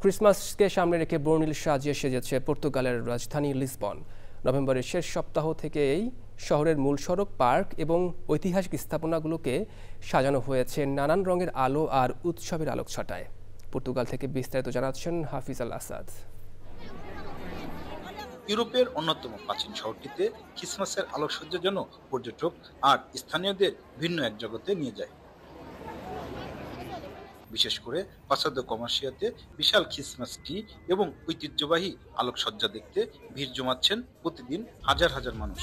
ক্রিসমাসকে সামনে রেখে বর্ণিল সাজিয়ে সেজেছে পর্তুগালের রাজধানী লিসবন। নভেম্বরের শেষ সপ্তাহ থেকেই শহরের মূল সড়ক, পার্ক এবং ঐতিহাসিক স্থাপনাগুলোকে সাজানো হয়েছে নানান রঙের আলো আর উৎসবের আলোকছটায়। পর্তুগাল থেকে বিস্তারিত জানাচ্ছেন হাফিজ আল আসাদ। ইউরোপের অন্যতম প্রাচীন শহরটিতে ক্রিসমাসের আলোকসজ্জা যেন পর্যটক আর স্থানীয়দের ভিন্ন এক জগতে নিয়ে যায়। বিশেষ করে পাসাদো কমার্শিয়াতে বিশাল ক্রিসমাস ট্রি এবং ঐতিহ্যবাহী আলোকসজ্জা দেখতে ভিড় জমাচ্ছেন প্রতিদিন হাজার হাজার মানুষ।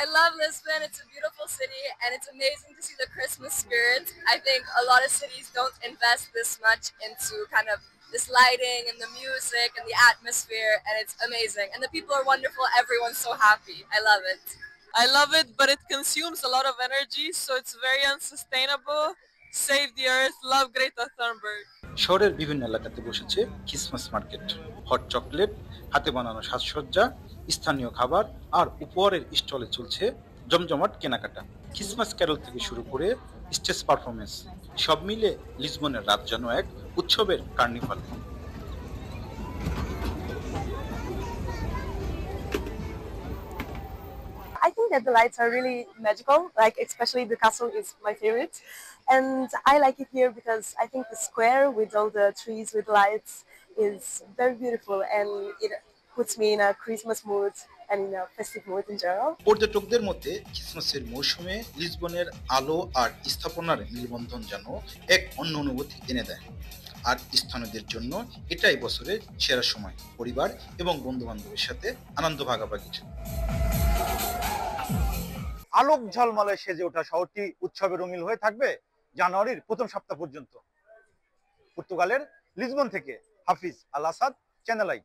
I love Lisbon. It's a beautiful city and it's amazing to see the Christmas spirit. I think a lot of cities don't invest this much into kind of this lighting and the music and the atmosphere, and it's amazing. And the people are wonderful. Everyone's so happy. I love it. I love it, but it consumes a lot of energy, so it's very unsustainable. Save the earth. Love Greta Thunberg. শহরের বিভিন্ন এলাকাতে বসেছে Christmas market. Hot chocolate, হাতে বানানো সাজসজ্জা, স্থানীয় খাবার আর উপহারের স্টলে চলছে জমজমাট কেনাকাটা। ক্রিসমাস ক্যারল থেকে শুরু করে স্টেজ পারফরমেন্স, সব মিলে লিসবনের রাত যেন এক উৎসবের carnival. I think that the lights are really magical, like especially the castle is my favorite. And I like it here because I think the square with all the trees with lights is very beautiful and it puts me in a Christmas mood and in a festive mood in general. পর্যটকদের মধ্যে ক্রিসমাসের মৌসুমে লিসবনের আলো আর স্থাপনার মেলবন্ধন যেন এক অন্য অনুভূতি এনে দেয়। আর স্থানীয়দের জন্য এটাই বছরের সেরা সময় পরিবার এবং বন্ধু বান্ধবের সাথে আনন্দ ভাগাভাগির। আলোক ঝলমলে সেজে ওঠা শহরটি উৎসবে রঙিন হয়ে থাকবে জানুয়ারির প্রথম সপ্তাহ পর্যন্ত। পর্তুগালের লিসবন থেকে হাফিজ আল আসাদ, চ্যানেল আই।